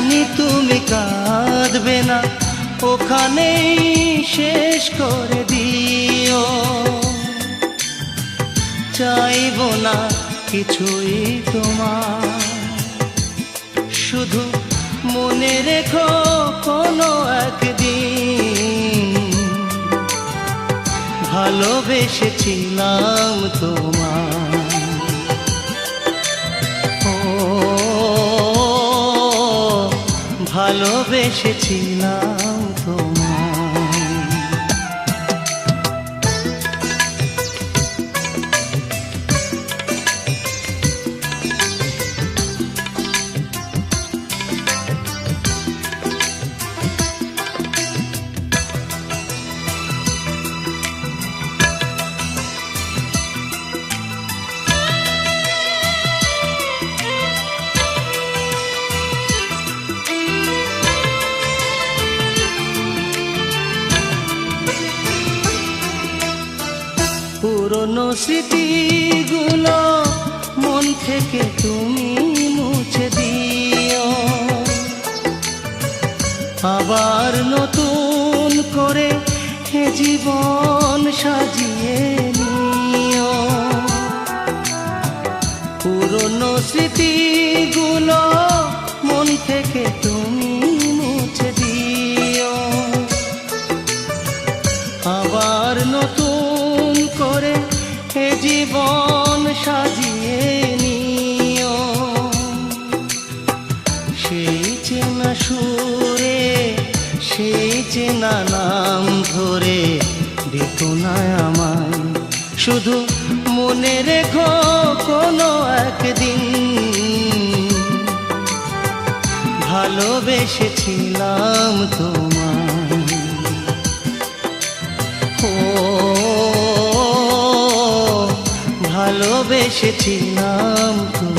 জানি তুমি কাঁদবে না, ওখানেই শেষ করে দিও। চাইবো না কিছুই তোমার, শুধু মনে রেখো কোনো একদিন ভালোবেসেছিলাম তোমার। ও ভালোবেসেছিলাম তোমার। পুরনো স্মৃতিগুলো মন থেকে তুমি মুছে দিও, আবার নতুন করে এ জীবন সাজিয়ে নিও। পুরনো স্মৃতিগুলো মন থেকে তুমি মুছে দিও, আবার নতুন করে এ জীবন সাজিয়ে নিও। সেই চেনা সুরে, সেই চেনা নাম ধরে দিত না আমায়, শুধু মনে রেখো কোনো একদিন ভালোবেসেছিলাম তোমায়। ও ভালোবেসেছিলাম তোমায়।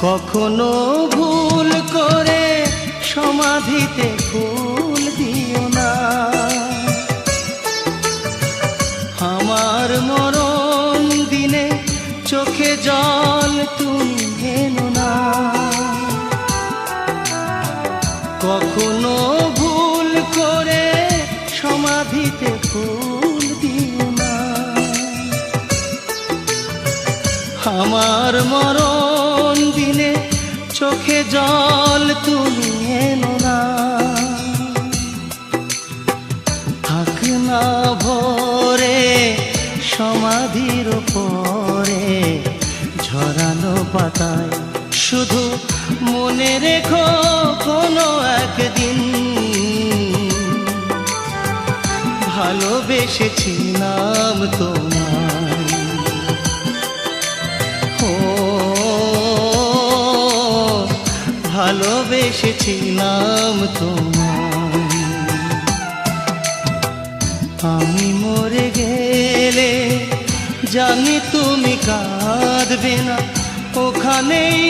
কখনো ভুল করে সমাধিতে ফুল দিও না, আমার মরণ দিনে চোখে জল তুমি এনো না। কখনো ভুল করে সমাধিতে ফুল দিও না, আমার মরণ দিনে চোখে জল তুমি এনো না। থাক না ভরে সমাধির পরে ঝরানো পাতায়, শুধু মনে রেখো কোনো একদিন ভালোবেসেছিলাম তোমায়। ও ভালোবেসেছিলাম তোমায়। আমি মরে গেলে জানি তুমি কাঁদবে না, ওখানেই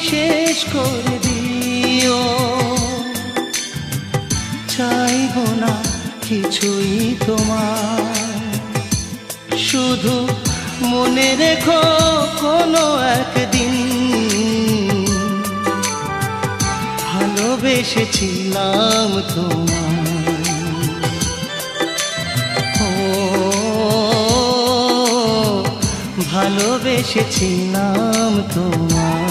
শেষ করে দিও। চাইবো না কিছুই তোমার, শুধু মনে রেখো কোনো একদিন ভালোবেসেছিলাম তোমায়। ও ভালোবেসেছিলাম তোমায়।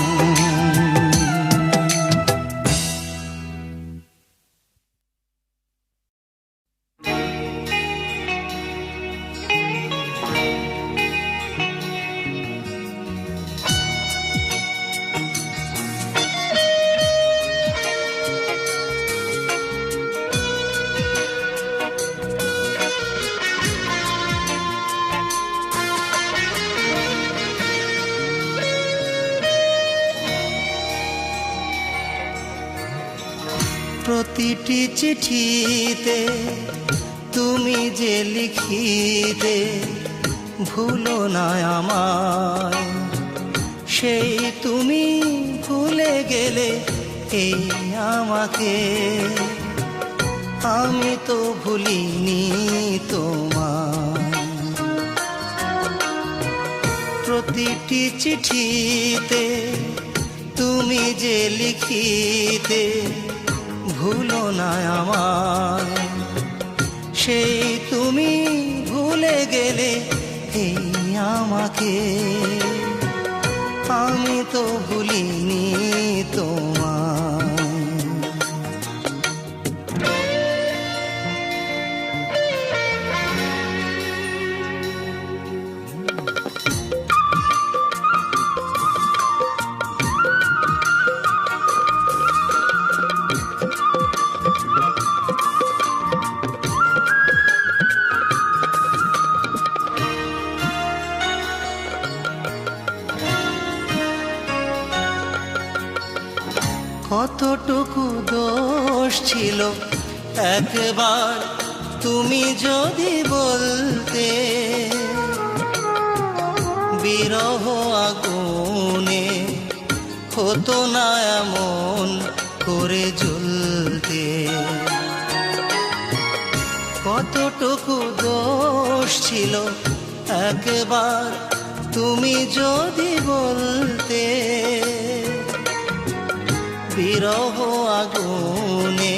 প্রতিটি চিঠিতে তুমি যে লিখিতে ভুলো না আমায়, সেই তুমি ভুলে গেলে এই আমাকে। আমি তো ভুলিনি তোমায়। প্রতিটি চিঠিতে তুমি যে লিখিতে ভুলো না আমায়, সেই তুমি ভুলে গেলে এই আমাকে। আমি তো ভুলিনি তোমায়। কতটুকু দোষ ছিল একবার তুমি যদি বলতে, বিরহ আগুনে হতো না এমন করে জ্বলতে। কতটুকু দোষ ছিল একবার তুমি যদি বলতে, বিরহ আগুনে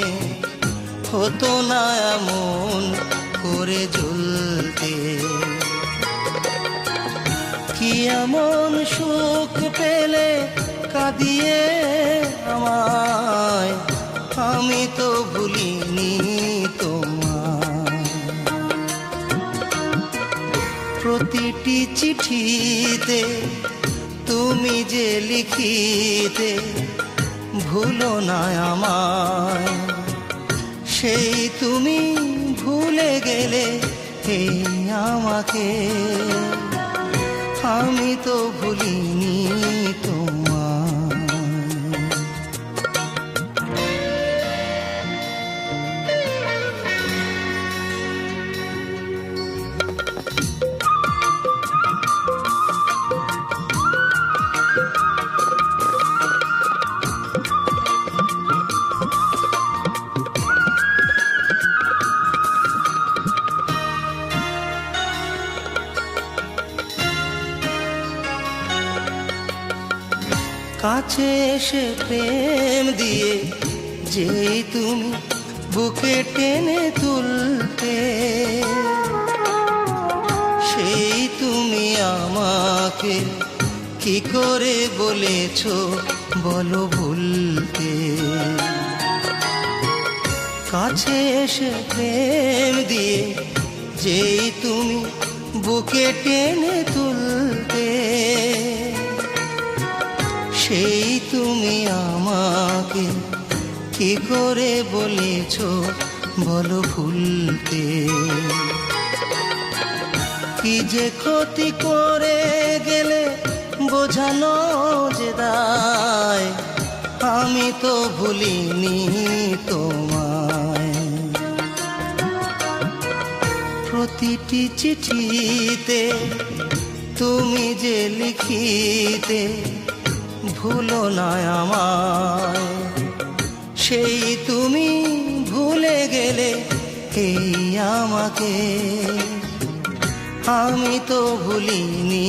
হতো না এমন করে জ্বলতে। কি এমন সুখ পেলে কাঁদিয়ে আমায়, আমি তো ভুলিনি তোমায়। প্রতিটি চিঠিতে তুমি যে লিখিতে ভুলো না আমায়, সেই তুমি ভুলে গেলে এই আমাকে। আমি তো ভুলিনি তোমায়। কাছে এসে প্রেম দিয়ে যেই তুমি বুকে টেনে তুলতে, সেই তুমি আমাকে কি করে বলেছো বলো ভুলতে। কাছে এসে প্রেম দিয়ে যেই তুমি বুকে টেনে তুলতে, সেই তুমি আমাকে কি করে বলেছো বলো ভুলতে। কি যে ক্ষতি করে গেলে বোঝানো যে দায়, আমি তো ভুলিনি তোমায়। প্রতিটি চিঠিতে তুমি যে লিখিতে ভুলো না আমায়, সেই তুমি ভুলে গেলে এই আমাকে। আমি তো ভুলিনি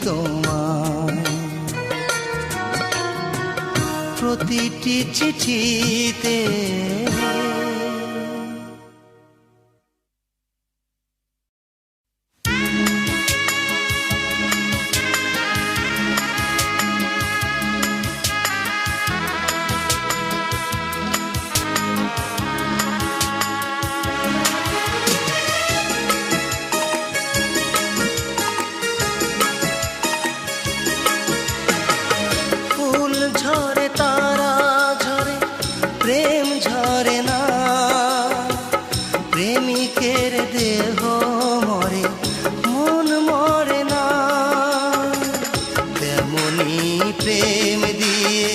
তোমায়। প্রতিটি চিঠিতে প্রেম দিয়ে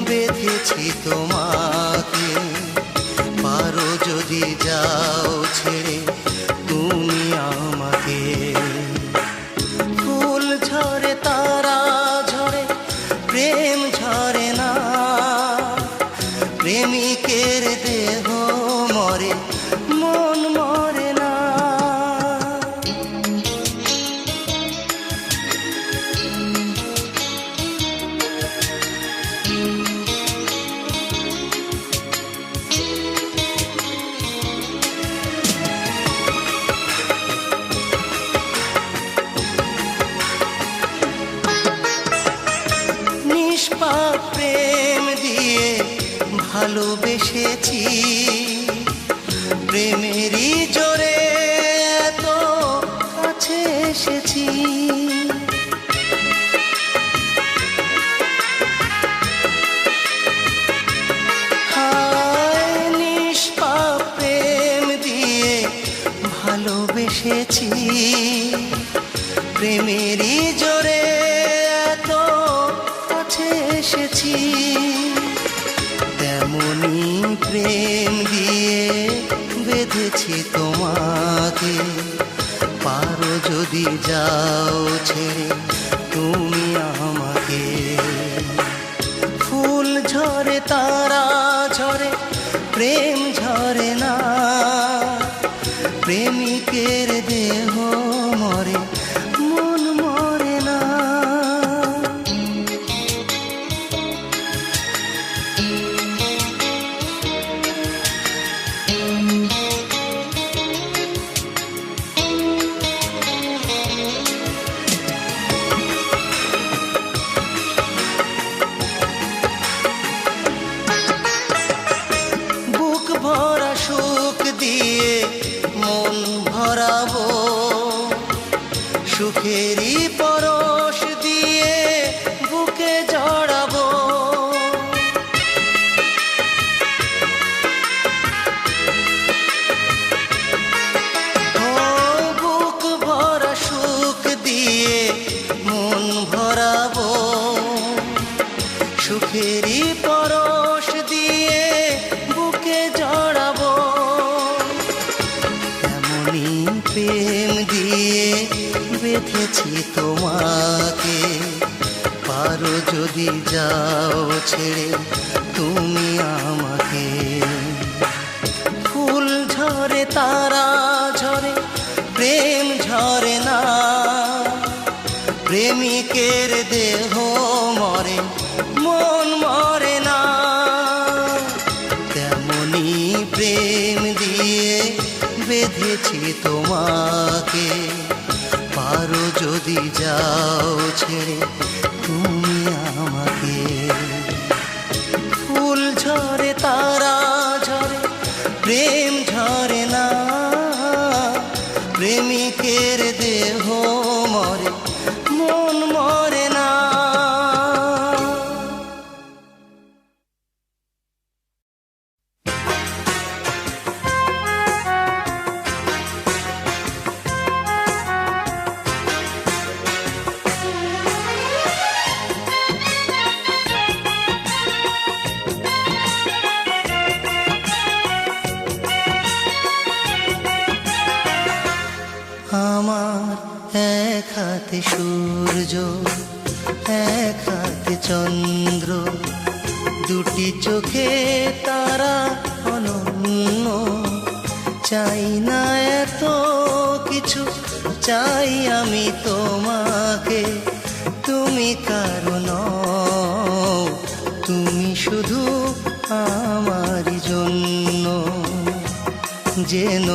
বেঁধেছি তোমাকে। ঝরে না, প্রেমিকের দেহ মরে, মন মরে না। নিষ্পাপ প্রেম দিয়ে ভালোবেসেছি, প্রেমেরই জোরে এত কাছে এসেছি। হায় নিষ্পাপ প্রেম দিয়ে ভালোবেসেছি, প্রেমেরই জোরে এত কাছে এসেছি। তেমনি প্রেম দিয়ে বেঁধেছি তোমাকে, পারো যদি যাও ছেড়ে তুমি আমাকে। ফুল ঝরে তারা ঝরে, প্রেম ঝরে না, প্রেমিকের দেহ মরে, মন মরে না। বুক ভরা সুখ দিয়ে মন ভরাবো, সুখেরই পরশ দিয়ে বুকে জড়াবো। ও বুক ভরা সুখ দিয়ে মন ভরাবো, সুখেরই পরশ দিয়ে বুকে জড়াবো। এমনি প্রেম দিয়ে বেঁধেছি তোমাকে, পারো যদি যাও ছেড়ে তুমি আমাকে। ফুল ঝরে তারা ঝরে, প্রেম ঝরে না, প্রেমিকের দেহ মরে, মন মরে না। তেমনি প্রেম দিয়ে বেঁধেছি তোমাকে, পারো যদি যাও ছেড়ে তুমি আমাকে। ফুল ঝরে তারা ঝরে, প্রেম ঝরে না, প্রেমিকের দেহ মরে, মন মরে না। আমার এক হাতে সূর্য, এক হাতে চন্দ্র, দুটি চোখে তারা অনন্য। চাই না এত কিছু, চাই আমি তোমাকে। তুমি কারো নও, তুমি শুধু আমারই জন্য। যেন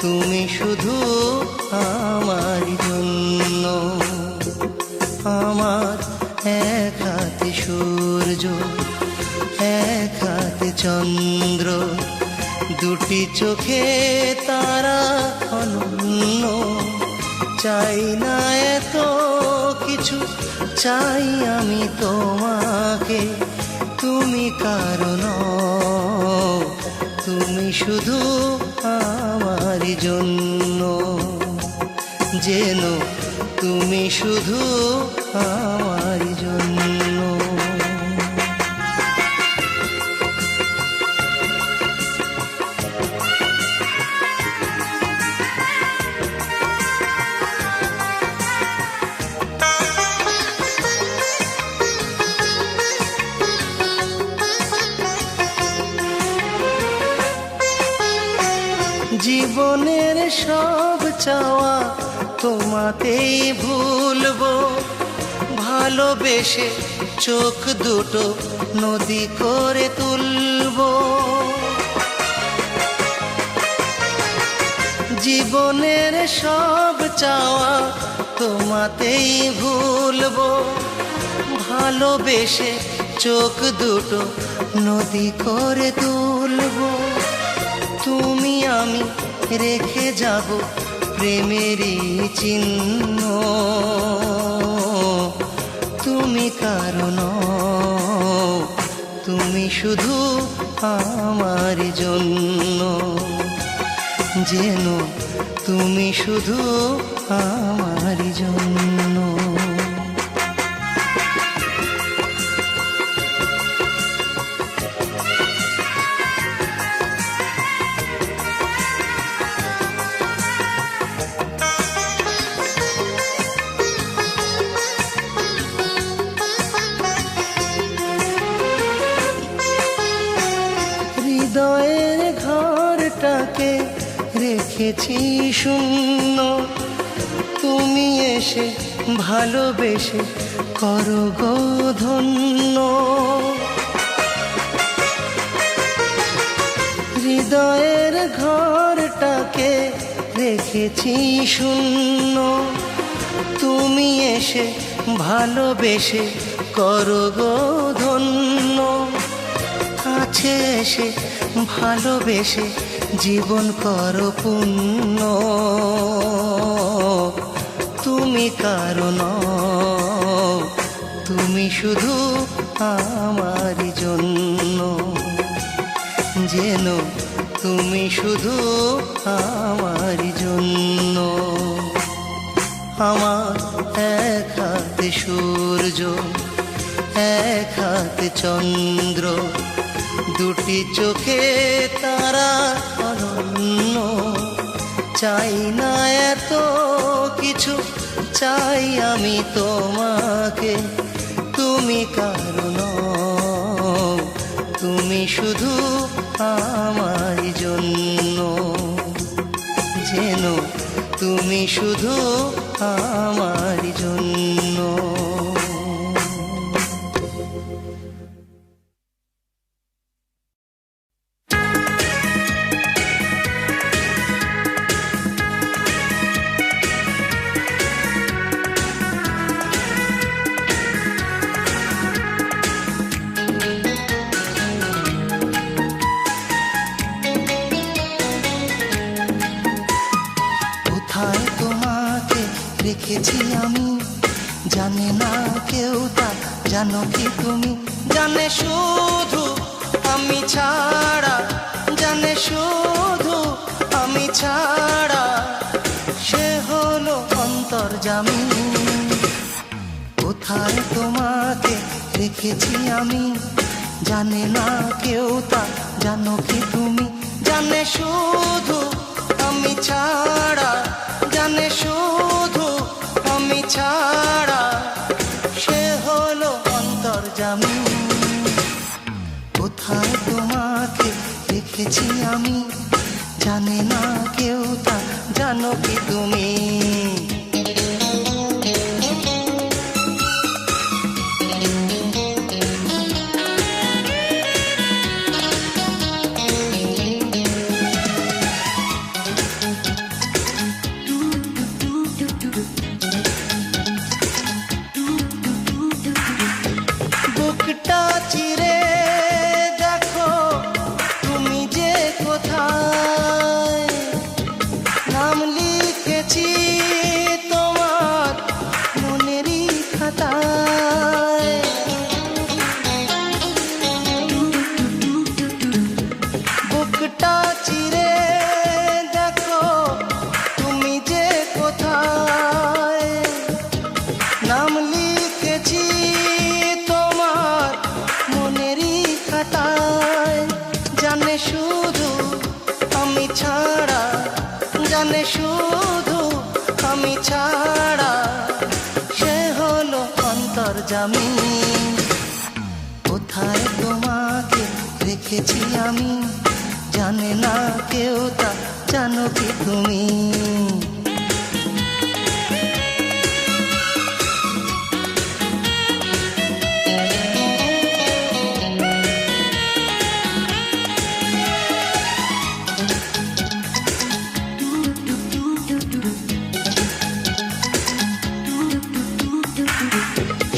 তুমি শুধু আমারই জন্য। আমার এক হাতে সূর্য, এক হাতে চন্দ্র, দুটি চোখে তারা অনন্য। চাই না এত কিছু, চাই আমি তোমাকে। তুমি কারো নও, তুমি শুধু আমারই জন্য। যেন তুমি শুধু আমারই জন্য। জীবনের সব চাওয়া তোমাতেই ভুলবো, ভালোবেসে চোখ দুটো নদী করে তুলবো। জীবনের সব চাওয়া তোমাতেই ভুলবো, ভালোবেসে চোখ দুটো নদী করে তুলবো। তুমি আমি রেখে যাব প্রেমেরই চিহ্ন, তুমি কারণ, তুমি শুধু আমার জন্য, যেন তুমি শুধু আমার জন্য। হৃদয়ের ঘরটাকে রেখেছি শূন্য, তুমি এসে ভালোবেসে করো গো ধন্য। হৃদয়ের ঘরটাকে রেখেছি শূন্য, তুমি এসে ভালোবেসে করো গো ধন্য। কাছে এসে ভালোবেসে জীবন করো পূর্ণ, তুমি কারণ, তুমি শুধু আমার জন্য, যেন তুমি শুধু আমার জন্য। আমার এক হাতে সূর্য, এক হাতে চন্দ্র, দুটি চোখে তারা অনন্য। চাই না এত কিছু, চাই আমি তোমাকে, তুমি কারণ, তুমি শুধু আমার জন্য, যেন তুমি শুধু আমার জন্য। রেখেছি আমি, জানে না কেউ তা, জানো কি তুমি? জানে শুধু আমি ছাড়া, জানে শুধু আমি ছাড়া, সে হলো অন্তর্যামী। কোথায় তোমাকে রেখেছি আমি, জানে না কেউ তা, জানো কি তুমি? জানে শুধু আমি ছাড়া, জানে শুধু আমি ছাড়া, সে হলো অন্তর্যামী। কোথায় তোমাকে রেখেছি আমি, জানে না কেউ তা, জানো কি তুমি? চিরে দেখো তুমি যে কোথায়, নাম লিখেছি তোমার মনেরই খাতায়। বুকটা চিরে দেখো তুমি যে কোথায়, নাম লিখেছি জানে শুধু আমি ছাড়া, জানে শুধু আমি ছাড়া, সে হলো অন্তর্যামী। কোথায় তোমাকে রেখেছি আমি, জানে না কেউ তা জানো কি তুমি?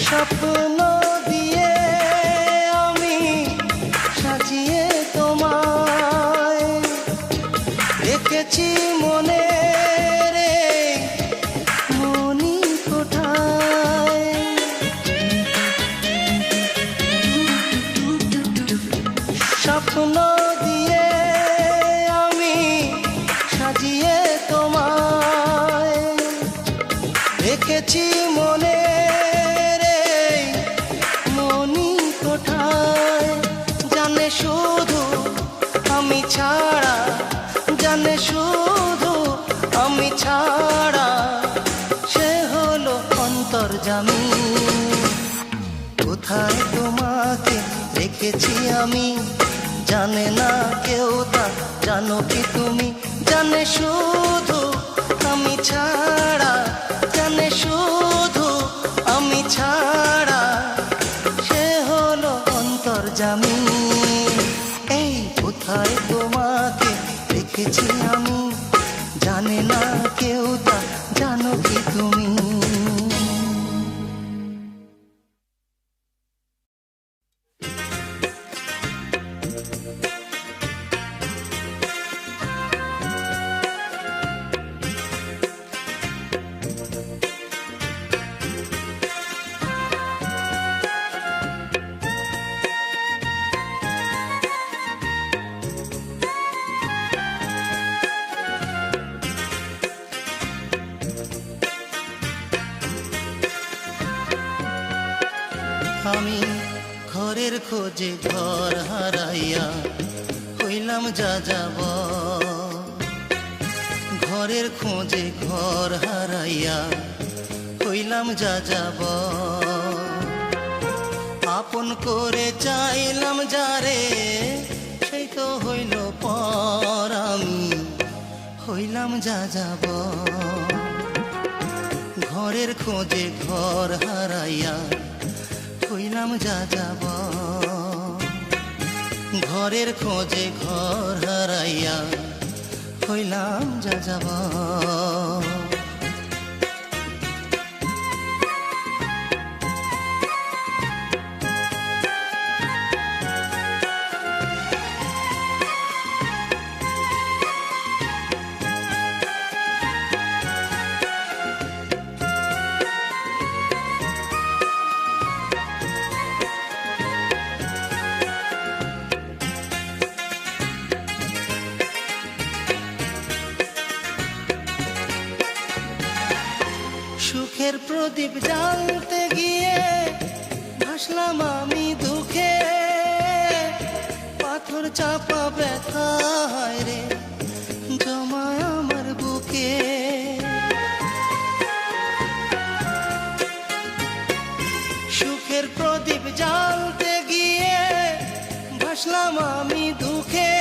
স্বপ্ন দিয়ে আমি সাজিয়ে তোমায় রেখেছি মনে রে মনি কোঠায়। স্বপ্ন দিয়ে আমি সাজিয়ে তোমায় রেখেছি মনে শুধু আমি ছাড়া, জানে শুধু আমি ছাড়া, সে হলো অন্তর্যামী। কোথায় তোমাকে রেখেছি আমি, জানে না কেউ তা জানো কি তুমি? জানে শুধু আমি ছাড়া, জানে শুধু আমি ছাড়া, সে হলো অন্তর্যামী। কোথায় তোমাকে রেখেছি আমি, জানে না কেউ তা জানো কি তুমি? আমি ঘরের খোঁজে ঘর হারাইয়া হইলাম যা যাব, ঘরের খোঁজে ঘর হারাইয়া হইলাম যা যাব। আপন করে চাইলাম যারে, সেই তো হইল পর, আমি হইলাম যা যাব। ঘরের খোঁজে ঘর হারাইয়া হইলাম যা যাব, ঘরের খোঁজে ঘর হারাইয়া হইলাম যা যাব। সুখের প্রদীপ জ্বালতে গিয়ে ভাসলাম আমি দুঃখে, পাথর চাপা ব্যথা হায় রে জমায় আমার বুকে। সুখের প্রদীপ জ্বালতে গিয়ে ভাসলাম আমি দুঃখে,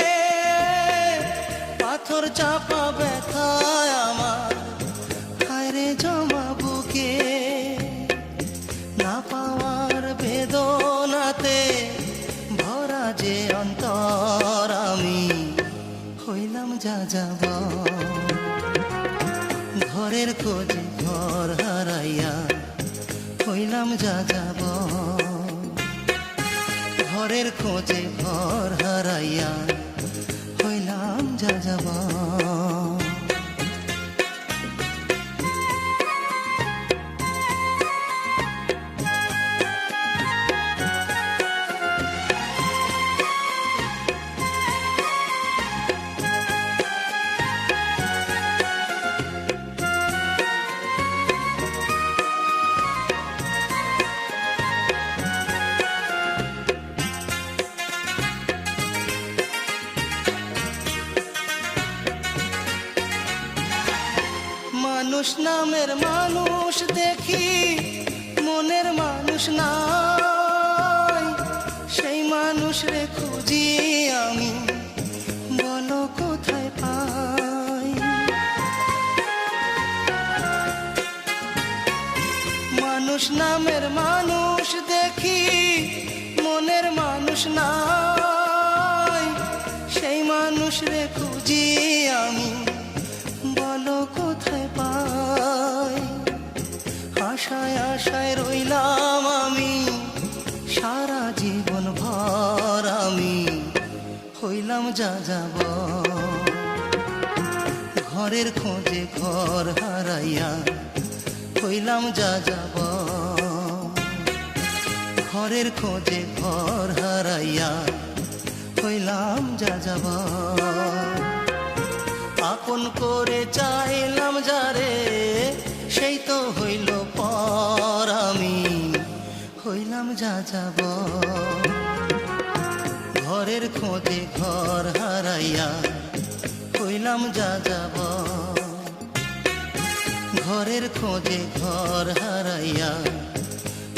পাথর চাপা ব্যথা আমার হায় রে জমা বুকে। না পাওয়ার বেদনাতে ভরা যে অন্তর, আমি হইলাম যা যাব। ঘরের খোঁজে ঘর হারাইয়া হইলাম যা যাব, ঘরের খোঁজে ঘর হারাইয়া হইলাম যা যাব। মানুষ নামের মানুষ দেখি, মনের মানুষ নাই, সেই মানুষ রে খুঁজি আমি মানুষ নামের মানুষ দেখি, মনের মানুষ নাই, সেই মানুষ রে খুঁজি আমি, বলো কোথায় পাই। আশায় আশায় রইলাম আমি, সারা জীবন ভর আমি হইলাম যা যাব। ঘরের খোঁজে ঘর হারাইয়া হইলাম যা যাব। ঘরের খোঁজে ঘর হারাইয়া হইলাম যা যাব। আপন করে চাইলাম যারে, সেই তো হইল পর আমি হইলাম যা যাব। ঘরের খোঁজে ঘর হারাইয়া হইলাম যা যাব। ঘরের খোঁজে ঘর হারাইয়া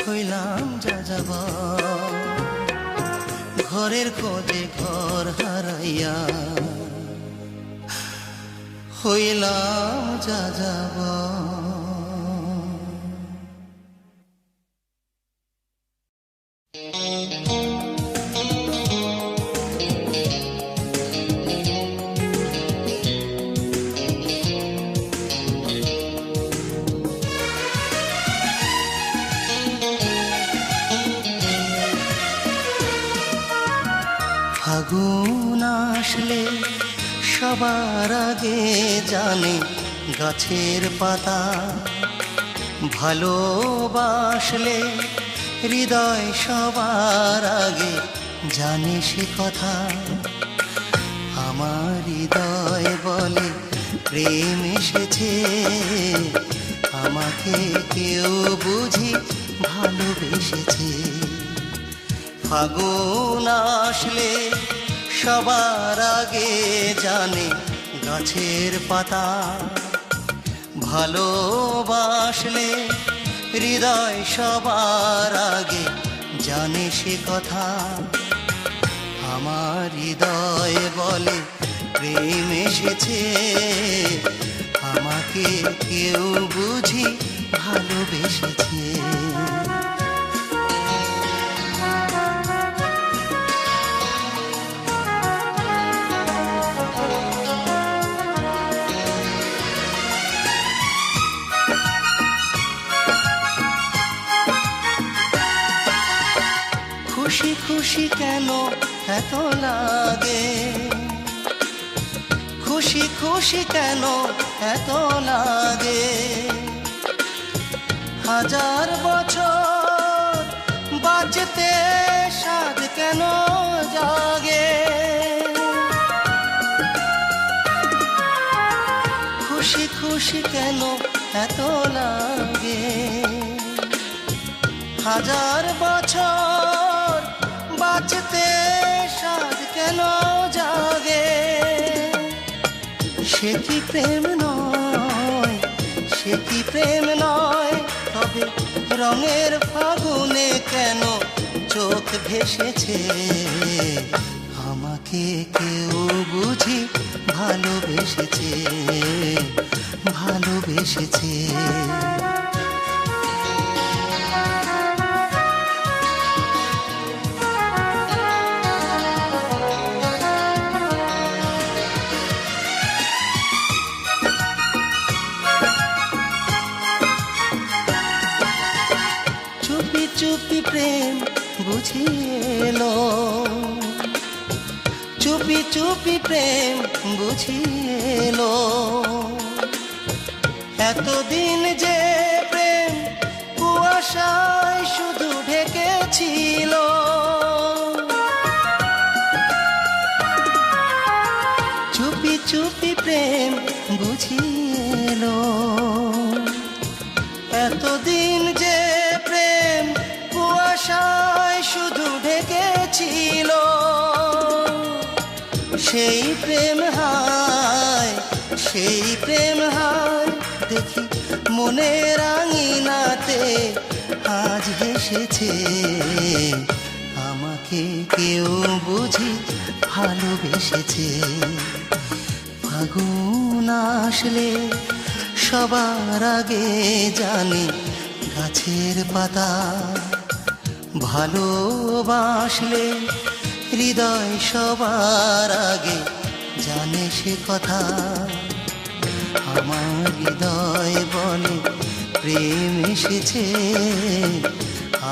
হইলাম যা যাব। ঘরের খোঁজে ঘর হারাইয়া হইলাম যা যাব। ফাগুন আসলে সবার আগে জানে গাছের পাতা, ভালোবাসলে হৃদয় সবার আগে জানে সে কথা। আমার হৃদয় বলে প্রেম এসেছে, আমাকে কেউ বুঝি ভালোবেসেছে। ফাগুন আসলে সবার আগে জানে গাছের পাতা, ভালোবাসলে হৃদয় সবার আগে জানে সে কথা। আমার হৃদয় বলে প্রেম এসেছে, আমাকে কেউ বুঝি ভালোবেসেছে। খুশি খুশি কেন এত লাগে, খুশি খুশি কেন এত লাগে। হাজার বছর বাঁচতে সাধ কেন জাগে। খুশি খুশি কেন এত লাগে। হাজার বছর বাঁচতে সাধ কেন জাগে। সে কি প্রেম নয়, সে কি প্রেম নয়, তবে রঙের ফাগুনে কেন চোখ ভেসেছে। আমাকে কেউ বুঝি ভালোবেসেছে, ভালোবেসেছে। চুপি চুপি প্রেম বুঝিয়েলো, চুপি চুপি প্রেম বুঝিয়েলো। এতদিন যে প্রেম কুয়াশায় শুধু ঢেকেছিল, চুপি চুপি প্রেম বুঝিয়েলো। এতদিন যে প্রেম কুয়াশায় শুধু ঢেকেছিল, সেই প্রেম হায়, সেই প্রেম হায় দেখি মনের আঙিনাতে আজ হেসেছে। আমাকে কেউ বুঝি ভালোবেসেছে। ফাগুন আসলে সবার আগে জানে গাছের পাতা ভালোবাসলে হৃদয় সবার আগে জানে সে কথা। আমার হৃদয় বলে প্রেম এসেছে,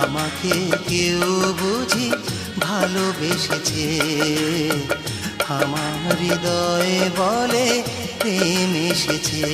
আমাকে কেউ বুঝি ভালোবেসেছে। আমার হৃদয় বলে প্রেম এসেছে।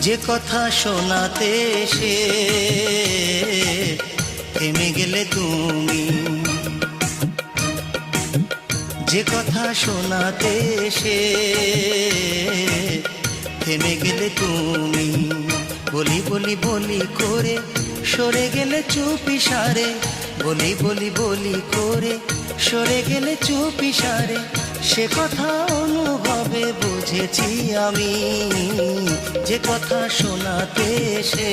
যে কথা শোনাতে এসে থেমে গেলে তুমি, যে কথা শোনাতে এসে থেমে গেলে তুমি। বলি বলি বলি করে সরে গেলে চুপি সারে, বলি বলি বলি করে সরে গেলে চুপি সারে। সে কথা অনুভবে বুঝেছি আমি, যে কথা শোনাতে এসে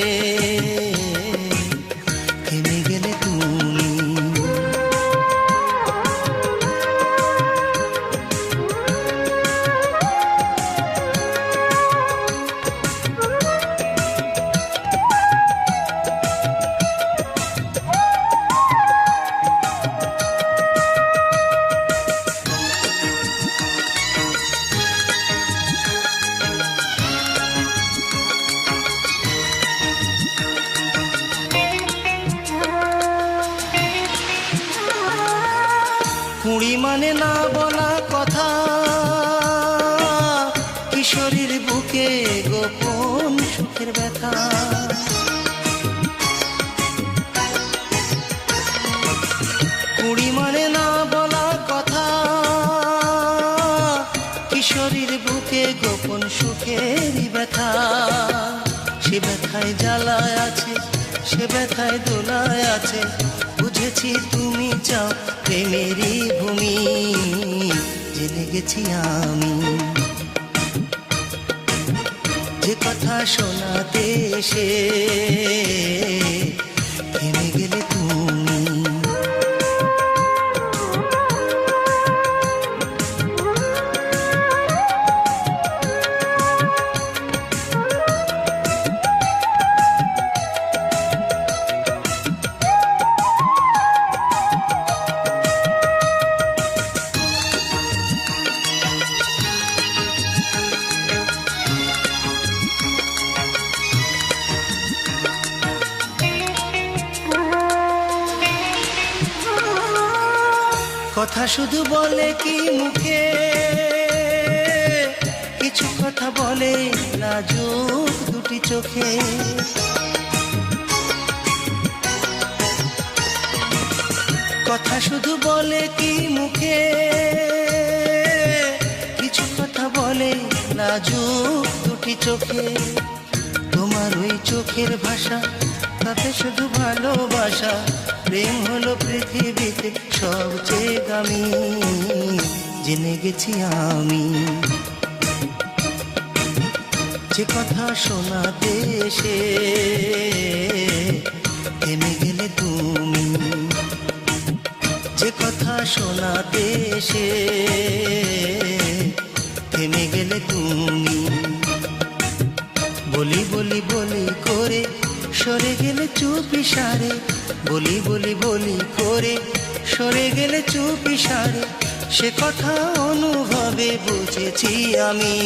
থেমে গেলে তুমি। কুড়ি মানে না বলা কথা, কিশোরীর বুকে গোপন সুখের ব্যথা। কুড়ি মানে না বলা কথা, কিশোরীর বুকে গোপন সুখের ব্যথা। সে ব্যথায় জ্বালায় আছে, সে ব্যথায় দোলায় আছে। বুঝেছি তুমি চাও প্রেমেরই ভূমি, জেনে গেছি আমি। যে কথা শোনাতে এসে থেমে গেলে তুমি। কথা শুধু বলে কি মুখে, কিছু কথা বলে লাজুক দুটি চোখে। কথা শুধু বলে কি মুখে, কিছু কথা বলে লাজুক দুটি চোখে। তোমার ওই চোখের ভাষা, তাতে শুধু ভালোবাসা। প্রেম হলো পৃথিবীতে সবচেয়ে দামি, জেনে গেছি আমি। যে কথা শোনাতে এসে থেমে গেলে তুমি, যে কথা শোনাতে এসে থেমে গেলে তুমি। বলি বলি বলি করে সরে গেলে চুপি সারে, বলি বলি বলি করে সরে গেলে চুপি সারে। সে কথা অনুভবে বুঝেছি আমি,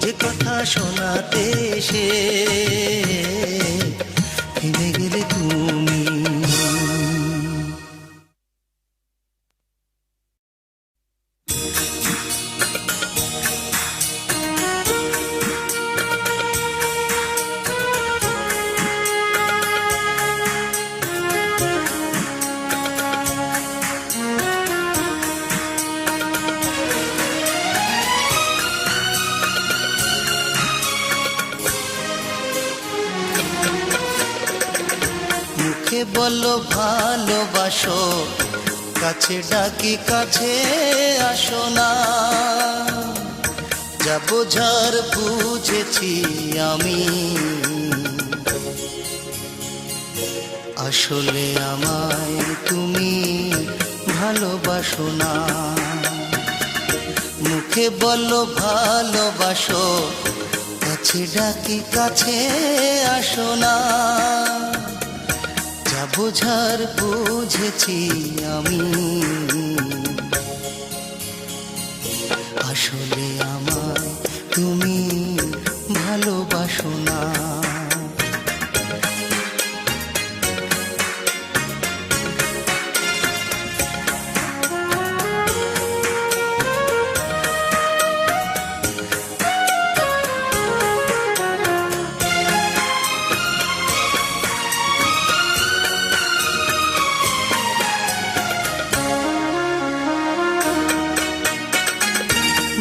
যে কথা শোনাতে এসে থেমে গেলে তুমি। বলো ভালোবাসো, কাছে ডাকি কাছে আসো না। যা বোঝার বুঝেছি আমি, আসলে আমায় তুমি ভালোবাসো না। মুখে বলো ভালোবাসো, কাছে ডাকি কাছে আসো না। যা বোঝার বুঝেছি আমি, আসলে আমায় তুমি ভালোবাসো না।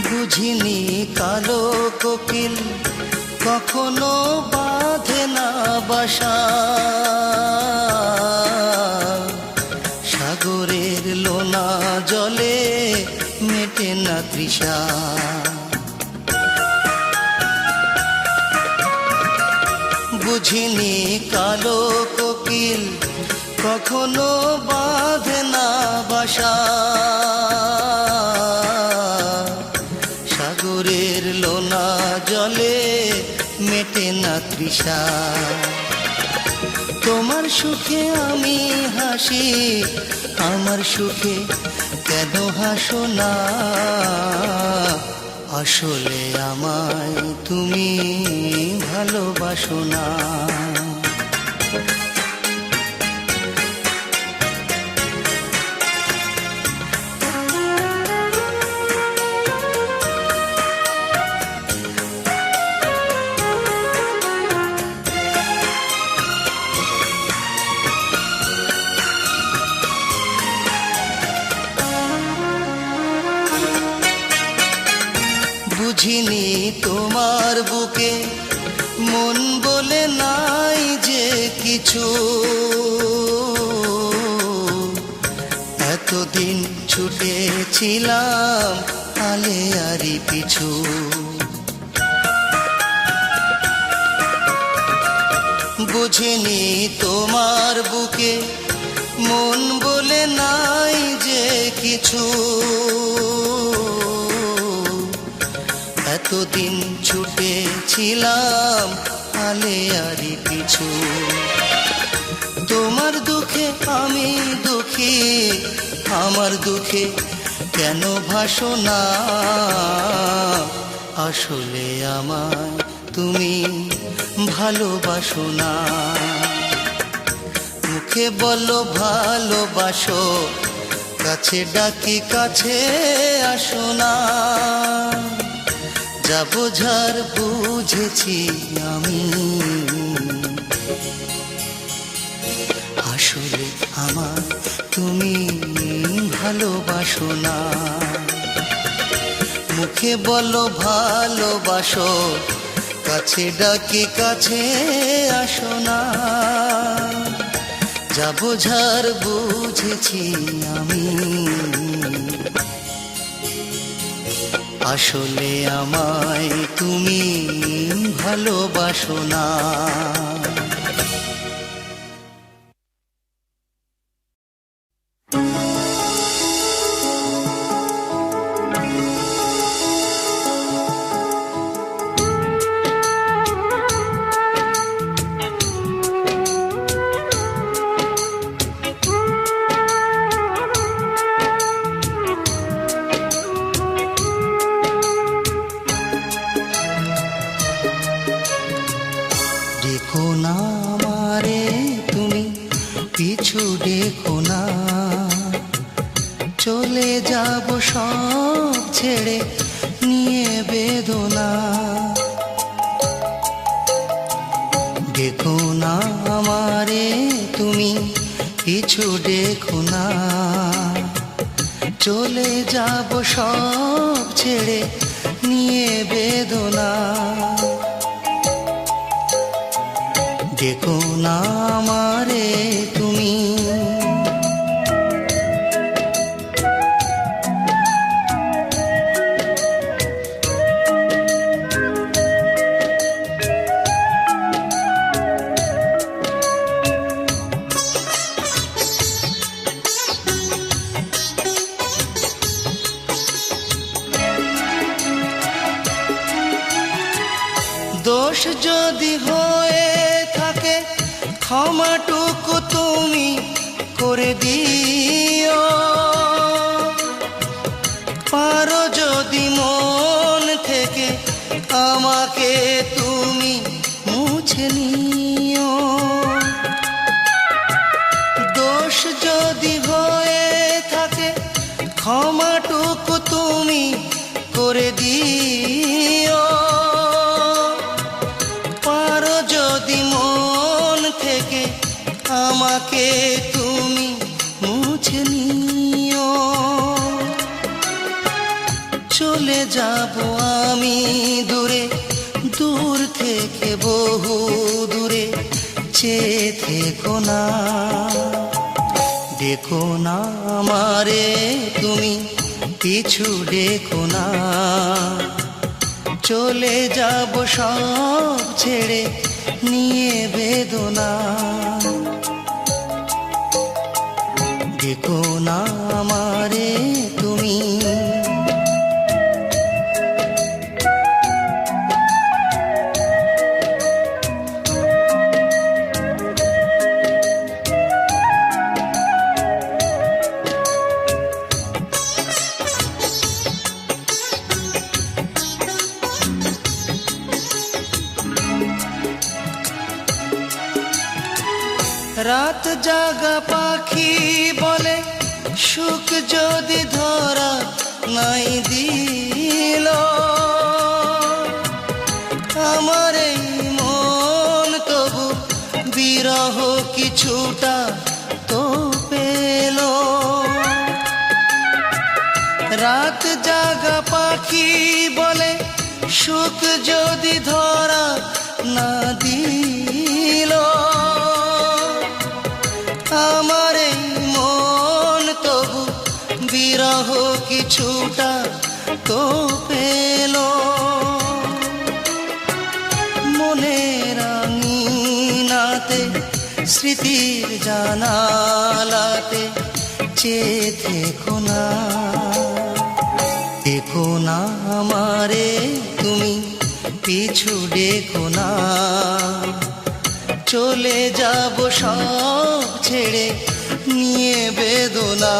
বুঝিনি কালো কোকিল কখনো বাঁধে না বাসা, সাগরের লোনা জলে মেটে না তৃষা। বুঝিনি কালো কোকিল কখনো বাঁধে না বাসা, সাগরের লোনা জলে মেটে না তৃষা। তোমার সুখে আমি হাসি, আমার সুখে কেন হাসো না। আসলে আমায় তুমি ভালোবাসো না। বুঝিনি তোমার বুকে মন বলে নাই যে কিছু, এতদিন ছুটেছিলাম আলে আরি পিছু। বুঝিনি তোমার বুকে মন বলে নাই যে কিছু, এতদিন ছুটেছিলাম আলে আরি পিছু। তোমার দুঃখে আমি দুঃখী, আমার দুঃখে কেন ভাসো না। আসলে আমায় তুমি ভালোবাসো না। মুখে বলো ভালোবাসো, কাছে ডাকি কাছে আসো না। যা বোঝার বুঝেছি আমি, আসলে আমার তুমি ভালোবাসো না। মুখে বলো ভালোবাসো, কাছে ডাকি কাছে আসো না। যা বোঝার বুঝেছি আমি, আসলে আমায় তুমি ভালোবাসো না। দেখো না আমারে তুমি, পিছু দেখো না। চলে যাব সব ছেড়ে নিয়ে বেদনা। দেখো না আমারে তুমি, পিছু দেখো না। চলে যাব সব ছেড়ে নিয়ে বেদনা। দেখো না আমারে তুমি। দোষ যদি হয়ে থাকে ক্ষমাটুকু তুমি করে দিও, পারো যদি মন থেকে আমাকে তুমি মুছে নিও। দোষ যদি হয়ে থাকে ক্ষমাটুকু তুমি করে দিও, পারো যদি মন থেকে আমাকে তুমি মুছে নিও। চলে যাব আমি দূরে, দূর থেকে বহু দূরে, চেয়ে থেকো না। দেখো না আমারে তুমি, পিছু দেখো না। চলে যাব সব ছেড়ে নিয়ে বেদনা। দেখো না আমারে তুমি। রাত জাগা পাখি বলে সুখ যদি ধরা নাই দিল, আমার এই মন তবু বিরহ কিছুটা তো পেল। রাত জাগা পাখি বলে সুখ যদি ধরা না দিল, আমার এই মন তবু বিরহ কিছুটা তো পেল। মনের আঙিনাতে স্মৃতির জানালাতে চেয়ে থেকো না। দেখো না আমারে তুমি, পিছু দেখো না। চলে যাব সব ছেড়ে নিয়ে বেদনা।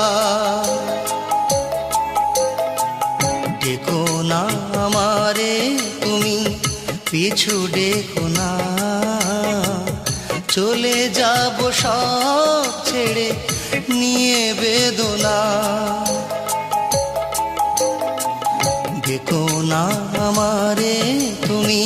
দেখো না আমারে তুমি, পিছু দেখো না। চলে যাব সব ছেড়ে নিয়ে বেদনা। দেখো না আমারে তুমি।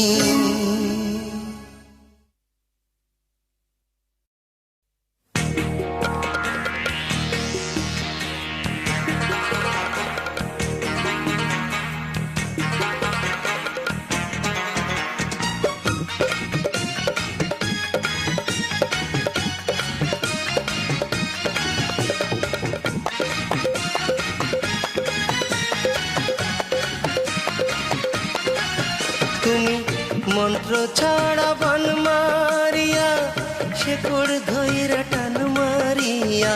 তুমি মন্ত্র ছাড়া বান মারিয়া, শেকড় ধইরা টান মারিয়া,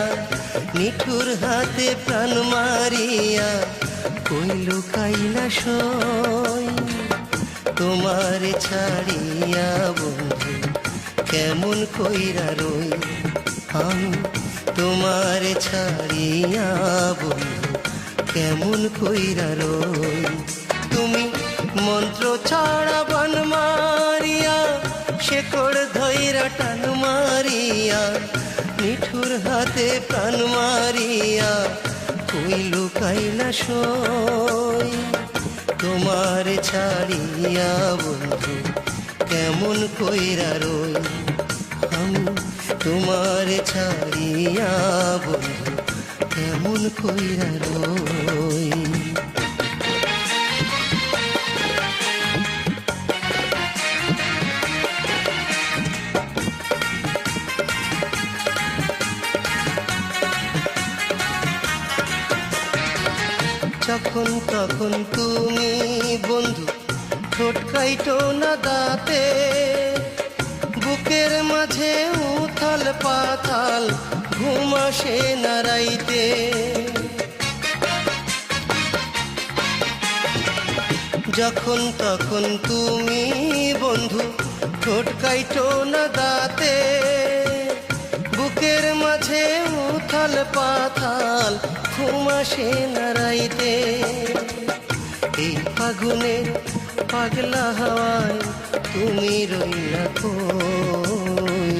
নিঠুর হাতে প্রাণ মারিয়া, কইল কাইলা সই। তোমারে ছাড়িয়া বন্ধু কেমন কইরা রই, আমি তোমারে ছাড়িয়া বন্ধু কেমন কইরা রই। তুমি মন্ত্র ছাড়া বান মারিয়া, শেকড় ধইরা টান মারিয়া, নিঠুর হাতে প্রাণ মারিয়া, কইল কাইলা সই। তোমারে ছাড়িয়া বন্ধু কেমন কইরা রই, আমি তোমারে ছাড়িয়া বন্ধু কেমন কইরা রই। যখন তখন তুমি বন্ধু ঠোঁট কাইটো না দাঁতে, বুকের মাঝে উথাল পাথাল ঘুম আসে না রাইতে। যখন তখন তুমি বন্ধু ঠোঁট কাইটো না দাঁতে, বুকের মাঝে উথাল পাথাল ঘুম আসে না রাইতে। এই ফাগুনের পাগলা হাওয়ায় তুমি রইলা কই,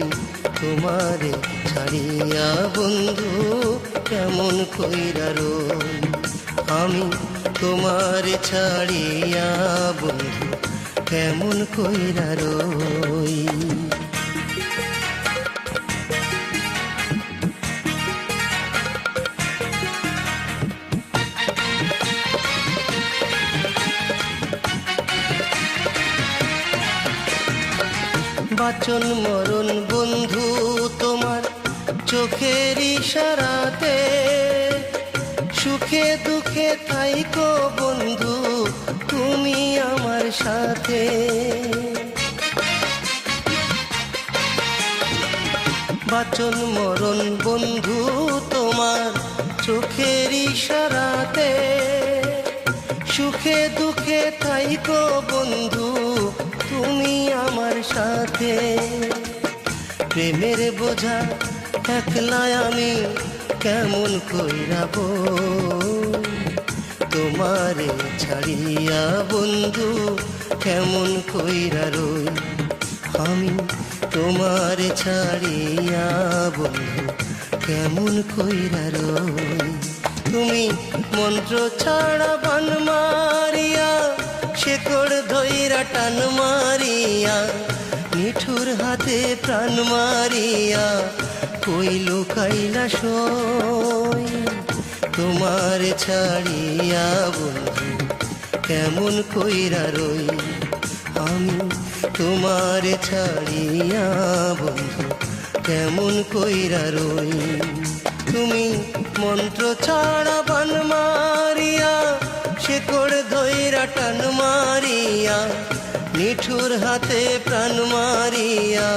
তোমারে ছাড়িয়া বন্ধু কেমন কইরা রই। আমি তোমারে ছাড়িয়া বন্ধু কেমন কইরা রই। বাঁচন মরণ বন্ধু তোমার চোখের ইশারাতে, সুখে দুঃখে থাইকো বন্ধু তুমি আমার সাথে। বাঁচন মরণ বন্ধু তোমার চোখের ইশারাতে, সুখে দুঃখে থাইকো বন্ধু তুমি আমার সাথে। প্রেমের বোঝা একলা আমি কেমন কইরা বই, তোমারে ছাড়িয়া বন্ধু কেমন কইরা রই। আমি তোমারে ছাড়িয়া বন্ধু কেমন কইরা রই। তুমি মন্ত্র ছাড়া বান মারিয়া, শেকড় ধইরা টান মারিয়া, নিঠুর হাতে প্রাণ মারিয়া কই লুকাইলা সই। তোমার ছাড়িয়া বন্ধু কেমন কইরা রই। আমি তোমার ছাড়িয়া বন্ধু কেমন কইরা রই। তুমি মন্ত্র ছাড়া বান মারিয়া, শেকড় ধইরা টান মারিয়া, নিঠুর হাতে প্রাণ মারিয়া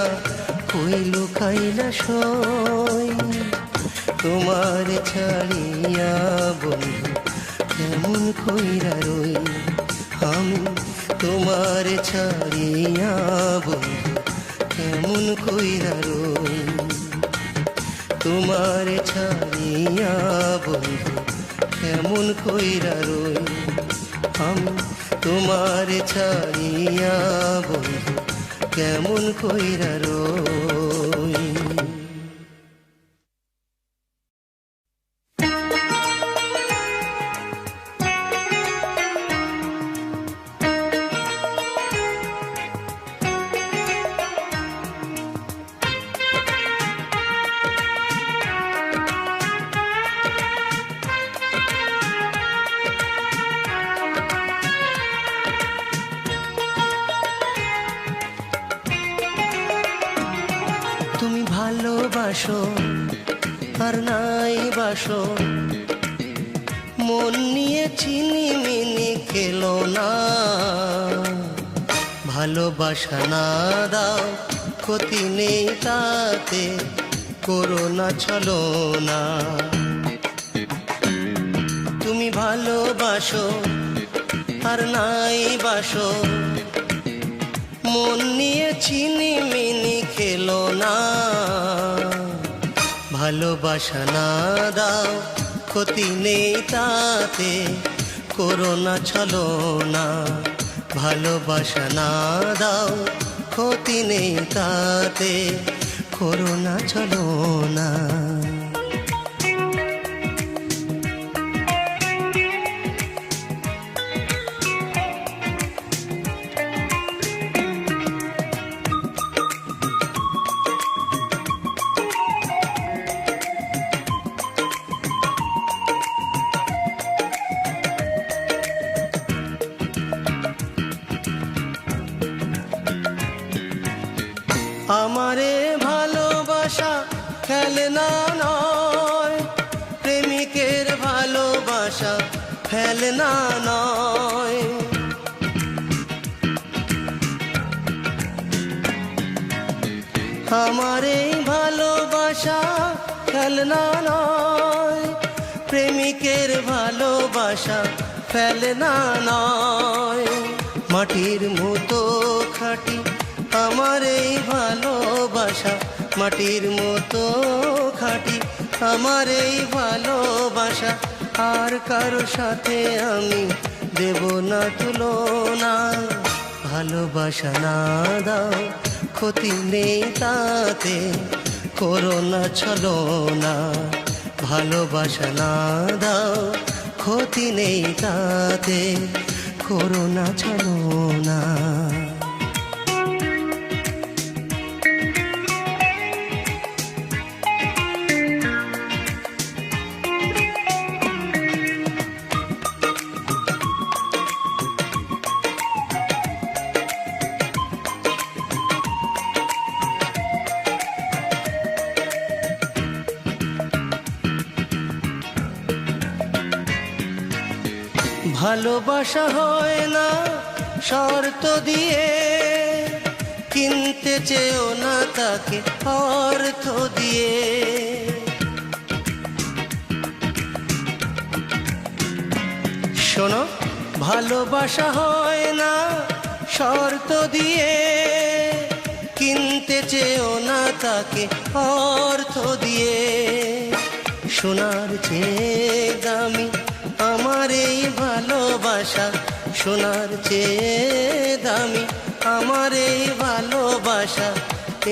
কই লুকাইলা সই। তোমার ছাড়িয়া বন্ধু কেমন কইরা রই। আমি তোমার ছাড়িয়া বন্ধু কেমন কইরা রই। তোমার ছাড়িয়া বন্ধু কেমন কইরা রই। আমি তোমার ছাড়িয়া বন্ধু কেমন কইরা রই। তুমি ভালোবাসো আর নাই বাসো, মন নিয়ে চিনি মিনি খেলো না। ভালোবাসা না দাও ক্ষতি নেই তাতে, করো না ছলো না। তুমি ভালোবাসো আর নাই বাসো, মন নিয়ে চিনি মিনি খেলো না। ভালোবাসা না দাও ক্ষতি নেই তাতে, করো না ছলো না। ভালোবাসা না দাও ক্ষতি নেই তাতে, করো না ছলো না। আমারে ভালোবাসা খেলনা নয়, প্রেমিকের ভালোবাসা খেলনা নয়। আমার এই ভালোবাসা খেলনা নয়, প্রেমিকের ভালোবাসা ফেলনা নয়। মাটির মতো খাঁটি আমার এই ভালোবাসা, মাটির মতো খাঁটি আমার এই ভালোবাসা। আর কারো সাথে আমি দেব না তুলনা। ভালোবাসা না দাও, ক্ষতি নেই তাতে, করো না ছলনা। ভালোবাসা না দাও, ক্ষতি নেই তাতে, করো না ছলনা। ভালোবাসা হয় না শর্ত দিয়ে, কিনতে চেও না তাকে অর্থ দিয়ে। শোনো, ভালোবাসা হয় না শর্ত দিয়ে, কিনতে চেও না তাকে অর্থ দিয়ে। সোনার চেয়ে দামি আমার এই ভালোবাসা, সোনার চেয়ে দামি আমার এই ভালোবাসা।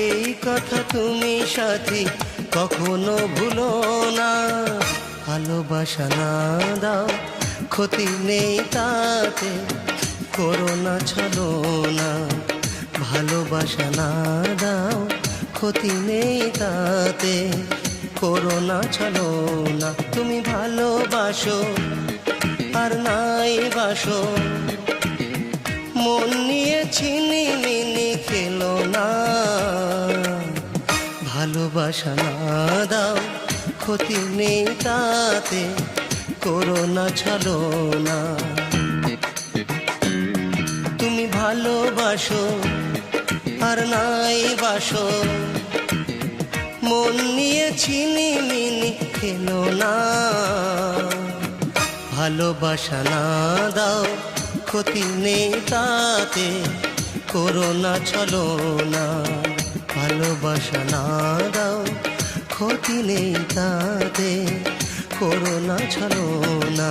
এই কথা তুমি সাথী কখনো ভুলো না। ভালোবাসা না দাও, ক্ষতি নেই তাতে, করো না ছলনা। ভালোবাসা না দাও, ক্ষতি নেই তাতে, করো না ছলনা। তুমি ভালোবাসো আর নাই বাসো, মন নিয়ে ছিনিমিনি খেলো না। ভালোবাসা না দাও, ক্ষতি নেই তাতে, করো না ছলনা। তুমি ভালোবাসো আর নাই বাসো, মন নিয়ে ছিনিমিনি খেলো না। ভালোবাসা না দাও, ক্ষতি নেই তাতে, করো না ছলনা। ভালোবাসা না দাও, ক্ষতি নেই তাতে, করো না ছলনা।